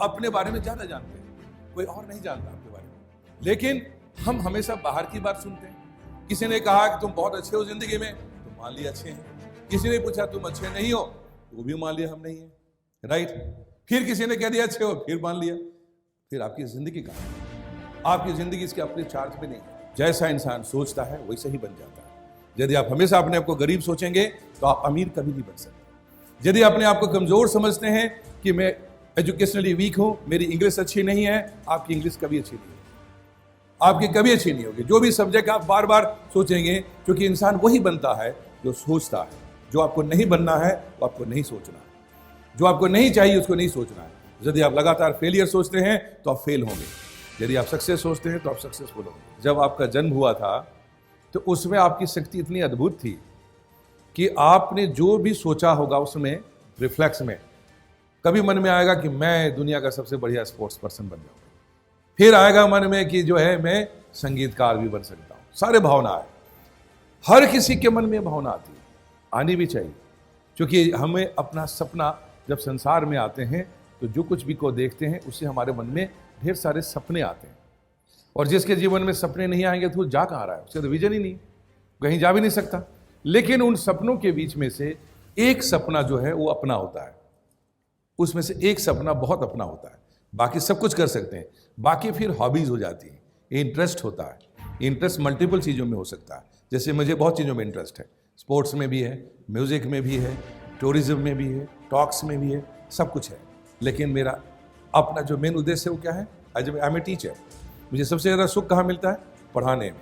अपने बारे में ज्यादा जानते हैं, कोई और नहीं जानता आपके बारे में। लेकिन हम हमेशा बाहर की बात सुनते हैं। किसी ने कहा कि तुम बहुत अच्छे हो जिंदगी में, तो मान लिया अच्छे हैं। किसी ने पूछा तुम अच्छे नहीं हो, तो वो भी मान लिया हम नहीं है, राइट। फिर किसी ने कह दिया अच्छे हो, फिर मान लिया। फिर आपकी जिंदगी कहाँ है? आपकी जिंदगी इसके अपने चार्ज में नहीं है। जैसा इंसान सोचता है वैसे ही बन जाता है। यदि आप हमेशा अपने आप को गरीब सोचेंगे तो आप अमीर कभी नहीं बन सकते। यदि अपने आप को कमजोर समझते हैं कि मैं एजुकेशनली वीक हूं, मेरी इंग्लिश अच्छी नहीं है, आपकी इंग्लिश कभी अच्छी नहीं होगी, आपकी कभी अच्छी नहीं होगी। जो भी सब्जेक्ट आप बार बार सोचेंगे, क्योंकि इंसान वही बनता है जो सोचता है। जो आपको नहीं बनना है वो आपको नहीं सोचना है, जो आपको नहीं चाहिए उसको नहीं सोचना है। यदि आप लगातार फेलियर सोचते हैं तो आप फेल होंगे, यदि आप सक्सेस सोचते हैं तो आप सक्सेसफुल होंगे। जब आपका जन्म हुआ था तो उसमें आपकी शक्ति इतनी अद्भुत थी कि आपने जो भी सोचा होगा उसमें रिफ्लेक्स में कभी मन में आएगा कि मैं दुनिया का सबसे बढ़िया स्पोर्ट्स पर्सन बन जाऊंगा, फिर आएगा मन में कि जो है मैं संगीतकार भी बन सकता हूं। सारे भावना आए, हर किसी के मन में भावना आती है, आनी भी चाहिए, क्योंकि हमें अपना सपना जब संसार में आते हैं तो जो कुछ भी को देखते हैं उससे हमारे मन में ढेर सारे सपने आते हैं। और जिसके जीवन में सपने नहीं आएंगे तो वो जा कहाँ रहा है, उसका तो विजन ही नहीं, कहीं जा भी नहीं सकता। लेकिन उन सपनों के बीच में से एक सपना जो है वो अपना होता है, उसमें से एक सपना बहुत अपना होता है। बाकी सब कुछ कर सकते हैं, बाकी फिर हॉबीज हो जाती है, इंटरेस्ट होता है। इंटरेस्ट मल्टीपल चीज़ों में हो सकता है। जैसे मुझे बहुत चीज़ों में इंटरेस्ट है, स्पोर्ट्स में भी है, म्यूजिक में भी है, टूरिज्म में भी है, टॉक्स में भी है, सब कुछ है। लेकिन मेरा अपना जो मेन उद्देश्य है वो क्या है? I am a teacher. मुझे सबसे ज़्यादा सुख कहाँ मिलता है? पढ़ाने में,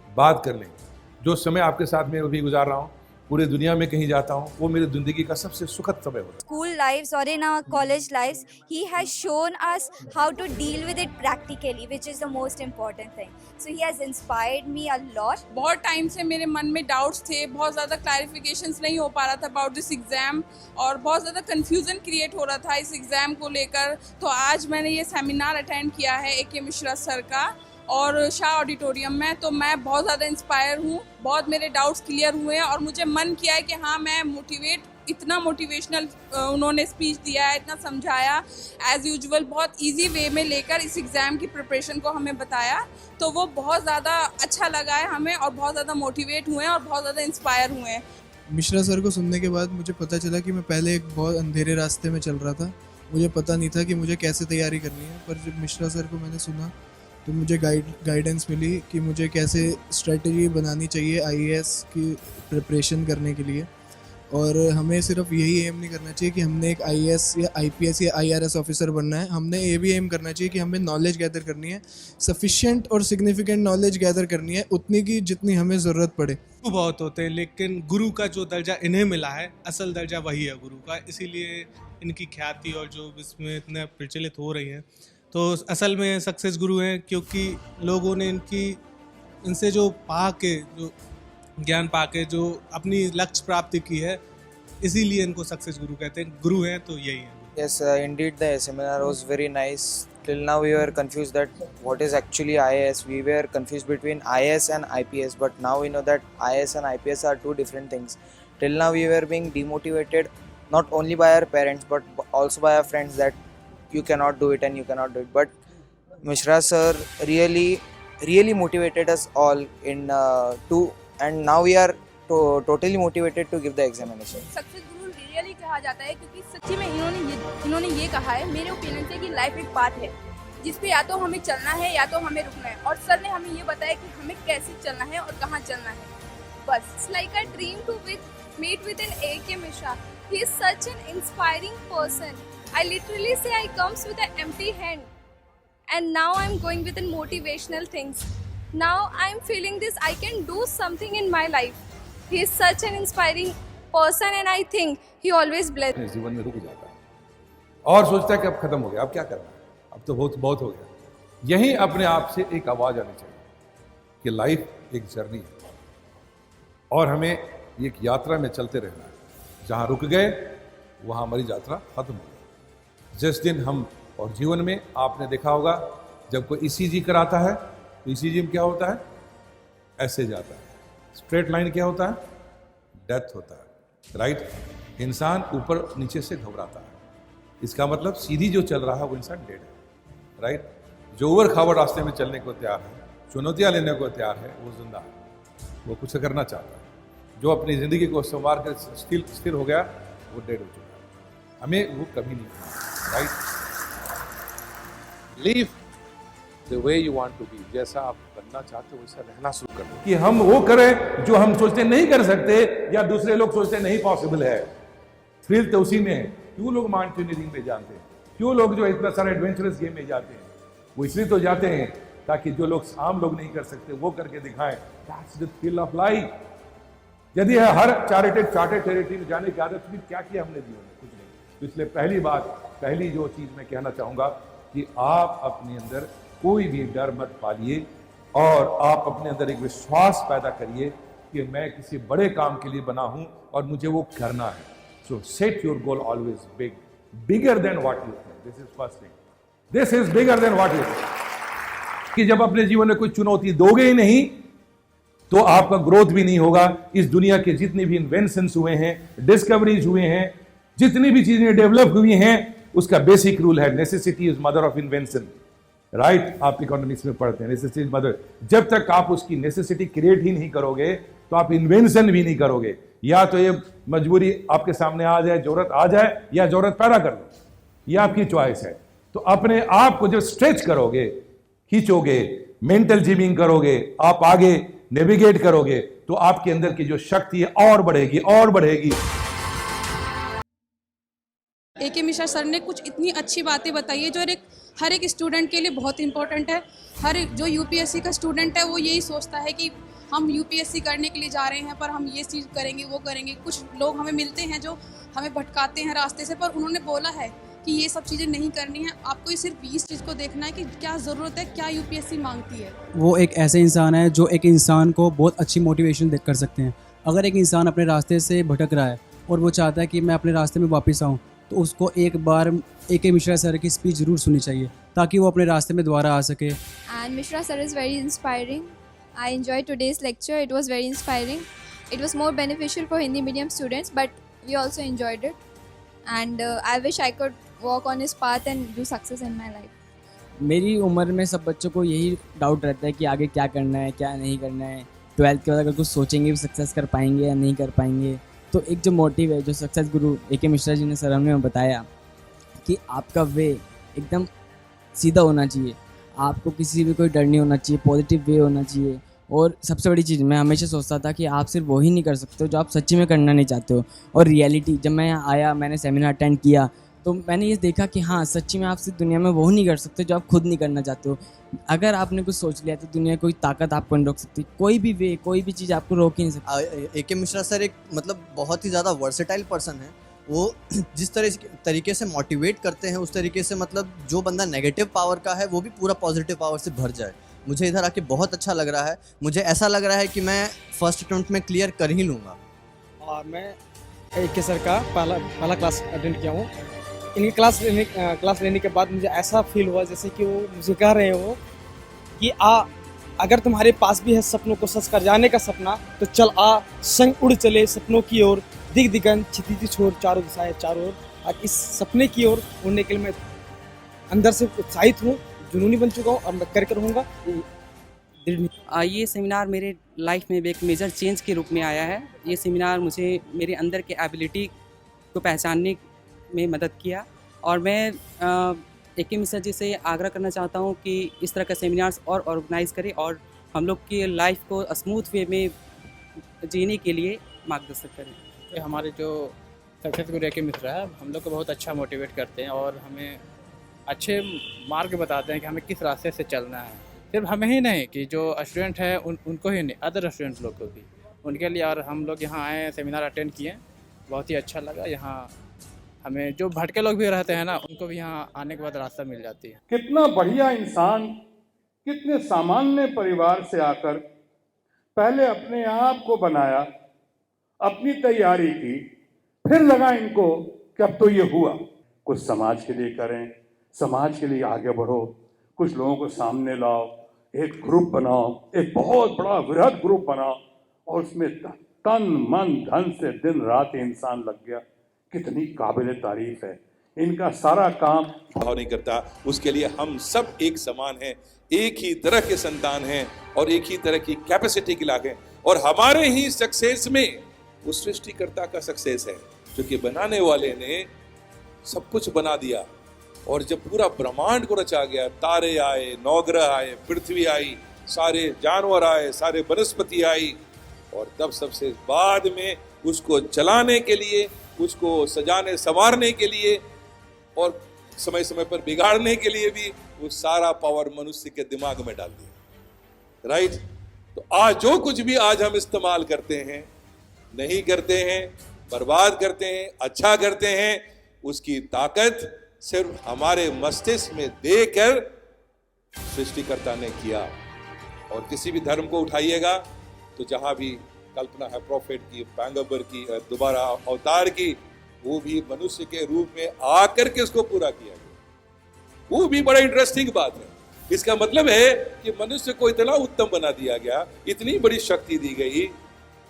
बात करने में। जो समय आपके साथ में अभी गुजार रहा हूँ, पूरे दुनिया में कहीं जाता हूँ, वो मेरी जिंदगी का सबसे सुखद समय होता है। School lives or in our college lives, he has shown us how to deal with it practically, which is the most important thing. So he has inspired me a lot. बहुत टाइम से मेरे मन में doubts थे, बहुत ज़्यादा clarifications नहीं हो पा रहा था अबाउट दिस एग्ज़ाम, और बहुत ज़्यादा कंफ्यूजन क्रिएट हो रहा था इस एग्ज़ाम को लेकर। तो आज मैंने ये सेमिनार अटेंड किया है ए के मिश्रा सर का और शाह ऑडिटोरियम में। तो मैं बहुत ज़्यादा इंस्पायर हूँ, बहुत मेरे डाउट्स क्लियर हुए हैं और मुझे मन किया है कि हाँ मैं इतना मोटिवेशनल उन्होंने स्पीच दिया है, इतना समझाया, एज़ यूजुअल बहुत इजी वे में लेकर इस एग्ज़ाम की प्रिपरेशन को हमें बताया। तो वो बहुत ज़्यादा अच्छा लगा है हमें और बहुत ज़्यादा मोटिवेट हुए हैं और बहुत ज़्यादा इंस्पायर हुए हैं। मिश्रा सर को सुनने के बाद मुझे पता चला कि मैं पहले एक बहुत अंधेरे रास्ते में चल रहा था। मुझे पता नहीं था कि मुझे कैसे तैयारी करनी है, पर जब मिश्रा सर को मैंने सुना तो मुझे गाइडेंस मिली कि मुझे कैसे स्ट्रेटजी बनानी चाहिए आईएएस की प्रिपरेशन करने के लिए। और हमें सिर्फ यही एम नहीं करना चाहिए कि हमने एक आईएएस या आईपीएस या आईआरएस ऑफिसर बनना है, हमने ये भी एम करना चाहिए कि हमें नॉलेज गैदर करनी है, सफिशिएंट और सिग्निफिकेंट नॉलेज गैदर करनी है, उतनी की जितनी हमें ज़रूरत पड़े। बहुत होते हैं, लेकिन गुरु का जो दर्जा इन्हें मिला है, असल दर्जा वही है गुरु का। इसीलिए इनकी ख्याति और जो इसमें इतने प्रचलित हो रही हैं, तो असल में सक्सेस गुरु हैं, क्योंकि लोगों ने इनसे जो ज्ञान पाके जो अपनी लक्ष्य प्राप्ति की है, इसीलिए इनको सक्सेस गुरु कहते हैं। गुरु हैं तो यही है। Yes, indeed the seminar was very nice. Till now we were confused that what is actually IAS. We were confused between IAS and IPS, but now we know that IAS and IPS are two different things. Till now we were being demotivated not only by our parents but also by our friends that you cannot do it and you cannot do it. But Mishra sir really motivated us all and now we are totally motivated to give the examination. Success Guru really कहा जाता है क्योंकि सच्ची में इन्होंने ये कहा है मेरे ओपिनियन से कि लाइफ एक पाथ है जिस पे या तो हमें चलना है या तो हमें रुकना है, और सर ने हमें ये बताया कि हमें कैसे चलना है और कहाँ चलना है। बस It's like a dream to meet with an A.K. Mishra. He is such an inspiring person. I literally say I comes with an empty hand, and now I'm going with motivational things. Now I'm feeling this. I can do something in my life. He is such an inspiring person, and I think he always blesses. जीवन में रुक जाता है और सोचता है कि अब खत्म हो गया, अब क्या करना है, अब तो बहुत हो गया। यही अपने आप से एक आवाज आनी चाहिए कि लाइफ एक जर्नी है और हमें एक यात्रा में चलते रहना है। जहाँ रुक गए वहाँ हमारी यात्रा खत्म हो गई। जिस दिन हम और जीवन में आपने देखा होगा जब कोई ईसीजी कराता है तो ईसीजी में क्या होता है? ऐसे जाता है। स्ट्रेट लाइन क्या होता है? डेथ होता है, राइट। इंसान ऊपर नीचे से घबराता है, इसका मतलब सीधी जो चल रहा है वो इंसान डेड है, राइट। जो उबड़ खाबड़ रास्ते में चलने को तैयार है, चुनौतियां लेने को तैयार है, वो जिंदा है, वो कुछ करना चाहता है। जो अपनी जिंदगी को संवार कर स्थिर हो गया, वो डेड हो चुका है। हमें वो कभी नहीं, right. Live the way you want to be. जैसा आप बनना चाहते हो वैसा रहना शुरू कर दो। कि हम वो करें जो हम सोचते नहीं कर सकते या दूसरे लोग सोचते नहीं पॉसिबल है। थ्रिल तो उसी में है। क्यों लोग माउंटेनियरिंग में जाते हैं, क्यों लोग जो इतना सारा एडवेंचरस गेम में जाते हैं, वो इसलिए तो जाते हैं ताकि जो लोग आम लोग नहीं कर सकते वो करके दिखाएं। That's the thrill of life. यदि है हर चार्टेड टेरिटरी में जाने की आदत, फिर क्या किया हमने जीवन में? कुछ नहीं। तो इसलिए पहली जो चीज मैं कहना चाहूंगा कि आप अपने अंदर कोई भी डर मत पालिए और आप अपने अंदर एक विश्वास पैदा करिए कि मैं किसी बड़े काम के लिए बना हूं और मुझे वो करना है। सो set your goal always big, bigger than what you think. This is first thing, this is bigger than what you think. कि जब अपने जीवन में कोई चुनौती दोगे ही नहीं तो आपका ग्रोथ भी नहीं होगा। इस दुनिया के जितने भी इन्वेंशंस हुए हैं, डिस्कवरीज हुए हैं, जितनी भी चीजें डेवलप हुई हैं, उसका बेसिक रूल है necessity is mother of invention, right. आप इकोनॉमिक्स में पढ़ते हैं नेसेसिटी इज मदर। जब तक आप उसकी नेसेसिटी क्रिएट ही नहीं करोगे तो आप इन्वेंशन भी नहीं करोगे। या तो ये मजबूरी आपके सामने आ जाए, जरूरत आ जाए, या जरूरत पैदा कर लो, ये आपकी चॉइस है। तो अपने आप को जब स्ट्रेच करोगे, खींचोगे, मेंटल जिमिंग करोगे, आप आगे नेविगेट करोगे, तो आपके अंदर की जो शक्ति है और बढ़ेगी और बढ़ेगी। AK मिश्रा सर ने कुछ इतनी अच्छी बातें बताई है जो हर एक स्टूडेंट के लिए बहुत इंपॉर्टेंट है। हर एक जो UPSC का स्टूडेंट है वो यही सोचता है कि हम UPSC करने के लिए जा रहे हैं, पर हम ये चीज़ करेंगे, वो करेंगे। कुछ लोग हमें मिलते हैं जो हमें भटकाते हैं रास्ते से, पर उन्होंने बोला है कि ये सब चीज़ें नहीं करनी है, आपको सिर्फ इस चीज़ को देखना है कि क्या ज़रूरत है, क्या UPSC मांगती है। वो एक ऐसे इंसान है जो एक इंसान को बहुत अच्छी मोटिवेशन कर सकते हैं। अगर एक इंसान अपने रास्ते से भटक रहा है और वो चाहता है कि मैं अपने रास्ते में वापस आऊँ, तो उसको एक बार AK मिश्रा सर की स्पीच ज़रूर सुननी चाहिए ताकि वो अपने रास्ते में दोबारा आ सके। And Mishra sir is very inspiring. I enjoyed today's lecture. It was very inspiring. It was more beneficial for Hindi medium students, but we also enjoyed it. And I wish I could walk on his path and do success in my life. मेरी उम्र में सब बच्चों को यही doubt रहता है कि आगे क्या करना है, क्या नहीं करना है। 12th के बाद अगर कुछ सोचेंगे भी सक्सेस कर पाएंगे या नहीं कर पाएंगे। तो एक जो मोटिव है, जो सक्सेस गुरु AK मिश्रा जी ने सर हमने बताया कि आपका वे एकदम सीधा होना चाहिए, आपको किसी भी कोई डर नहीं होना चाहिए, पॉजिटिव वे होना चाहिए। और सबसे बड़ी चीज़ मैं हमेशा सोचता था कि आप सिर्फ वही नहीं कर सकते हो जो आप सच्ची में करना नहीं चाहते हो। और रियलिटी जब मैं यहाँ आया, मैंने सेमिनार अटेंड किया, तो मैंने ये देखा कि हाँ, सच्ची में आप सिर्फ दुनिया में वो नहीं कर सकते जो आप खुद नहीं करना चाहते हो। अगर आपने कुछ सोच लिया तो दुनिया कोई ताकत आपको नहीं रोक सकती, कोई भी वे, कोई भी चीज़ आपको रोक ही नहीं सकती। AK मिश्रा सर एक मतलब बहुत ही ज़्यादा वर्सेटाइल पर्सन है। वो जिस तरीके से मोटिवेट करते हैं, उस तरीके से मतलब जो बंदा नेगेटिव पावर का है वो भी पूरा पॉजिटिव पावर से भर जाए। मुझे इधर आके बहुत अच्छा लग रहा है। मुझे ऐसा लग रहा है कि मैं फर्स्ट अटेम्प्ट में क्लियर कर ही लूँगा। और मैं AK सर का पहला क्लास अटेंड किया हूँ। इनकी क्लास लेने के बाद मुझे ऐसा फील हुआ जैसे कि वो मुझे कह रहे हो कि अगर तुम्हारे पास भी है सपनों को सच कर जाने का सपना, तो चल आ, संग उड़ चले सपनों की ओर, दिग दिगंत क्षितिज छोड़ चारों दिशाएं चारों ओर। और इस सपने की ओर उड़ने के लिए मैं अंदर से उत्साहित हूँ, जुनूनी बन चुका हूँ और मैं करके रहूँगा। ये सेमिनार मेरे लाइफ में एक मेजर चेंज के रूप में आया है। ये सेमिनार मुझे मेरे अंदर के एबिलिटी को पहचानने में मदद किया और मैं AK मिश्रा जी से आग्रह करना चाहता हूँ कि इस तरह का सेमिनार्स और ऑर्गेनाइज़ करें और हम लोग की लाइफ को स्मूथ वे में जीने के लिए मार्गदर्शन करें। हमारे जो सक्सेस गुरु AK मिश्रा है, हम लोग को बहुत अच्छा मोटिवेट करते हैं और हमें अच्छे मार्ग बताते हैं कि हमें किस रास्ते से चलना है। सिर्फ हमें ही नहीं कि जो स्टूडेंट हैं उनको ही नहीं, अदर स्टूडेंट लोग को भी, उनके लिए। और हम लोग यहाँ आए, सेमिनार अटेंड किए, बहुत ही अच्छा लगा। यहाँ हमें जो भटके लोग भी रहते हैं ना, उनको भी यहाँ आने के बाद रास्ता मिल जाती है। कितना बढ़िया इंसान, कितने सामान्य परिवार से आकर पहले अपने आप को बनाया, अपनी तैयारी की, फिर लगा इनको कि अब तो ये हुआ। कुछ समाज के लिए करें, समाज के लिए आगे बढ़ो, कुछ लोगों को सामने लाओ, एक ग्रुप बनाओ, एक बहुत बड़ा वृहद ग्रुप बनाओ और उसमें तन मन धन से दिन रात इंसान लग गया। कितनी काबिल तारीफ है। इनका सारा काम भाव नहीं करता। उसके लिए हम सब एक समान हैं, एक ही तरह के संतान हैं और एक ही तरह की कैपेसिटी के लागे, और हमारे ही सक्सेस में उस सृष्टिकर्ता का सक्सेस है, क्योंकि बनाने वाले ने सब कुछ बना दिया। और जब पूरा ब्रह्मांड को रचा गया, तारे आए, नवग्रह आए, पृथ्वी आई, सारे जानवर आए, सारे वनस्पति आई, और तब सबसे बाद में उसको चलाने के लिए, उसको सजाने संवारने के लिए और समय समय पर बिगाड़ने के लिए भी वो सारा पावर मनुष्य के दिमाग में डाल दिया। राइट? तो आज जो कुछ भी आज हम इस्तेमाल करते हैं, नहीं करते हैं, बर्बाद करते हैं, अच्छा करते हैं, उसकी ताकत सिर्फ हमारे मस्तिष्क में देकर सृष्टिकर्ता ने किया। और किसी भी धर्म को उठाइएगा तो जहां भी कल्पना है प्रॉफिट की, पैगंबर की, दोबारा अवतार की, वो भी मनुष्य के रूप में आकर के उसको पूरा किया गया। वो भी बड़ा इंटरेस्टिंग बात है। इसका मतलब है कि मनुष्य को इतना उत्तम बना दिया गया, इतनी बड़ी शक्ति दी गई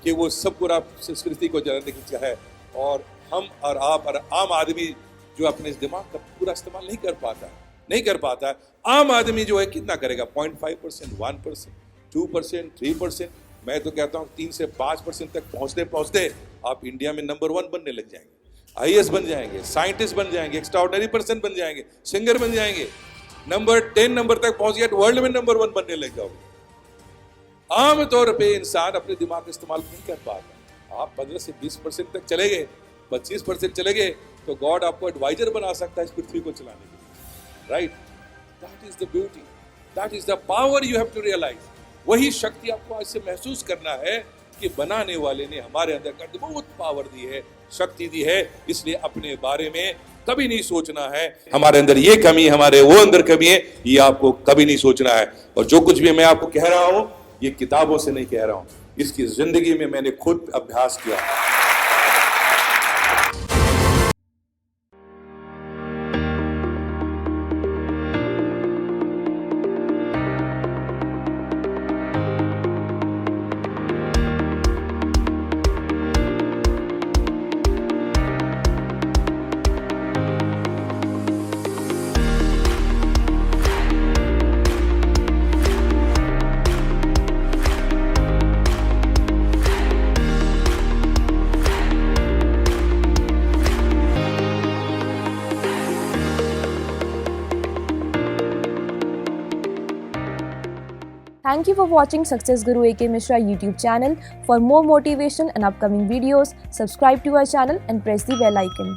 कि वो सब पूरा संस्कृति को जानने की चाहे। और हम और आप और आम आदमी जो अपने इस दिमाग का पूरा इस्तेमाल नहीं कर पाता है। आम आदमी जो है कितना करेगा? 0.5%, 1%, 2%, 3%। मैं तो कहता हूँ 3 से 5% तक पहुंचते पहुंचते आप इंडिया में नंबर 1 बनने लग जाएंगे, IAS बन जाएंगे, साइंटिस्ट बन जाएंगे, एक्स्ट्राऑर्डिनरी पर्सन बन जाएंगे, सिंगर बन जाएंगे। नंबर 10 नंबर तक पहुंच गया तो वर्ल्ड में नंबर 1 बनने लग जाओगे। आम तौर पे इंसान अपने दिमाग का इस्तेमाल नहीं कर पाता। आप 15 से 20% तक चले गए, 25% चले गए तो गॉड आपको एडवाइजर बना सकता है इस पृथ्वी को चलाने के लिए। Right? That is the beauty, that is the power you have to realise. वही शक्ति आपको आज से महसूस करना है कि बनाने वाले ने हमारे अंदर का बहुत पावर दी है, शक्ति दी है। इसलिए अपने बारे में कभी नहीं सोचना है हमारे अंदर ये कमी, हमारे वो अंदर कमी है, ये आपको कभी नहीं सोचना है। और जो कुछ भी मैं आपको कह रहा हूं ये किताबों से नहीं कह रहा हूं, इसकी जिंदगी में मैंने खुद अभ्यास किया। Thank you for watching Success Guru A.K. Mishra YouTube channel. For more motivation and upcoming videos, subscribe to our channel and press the bell icon.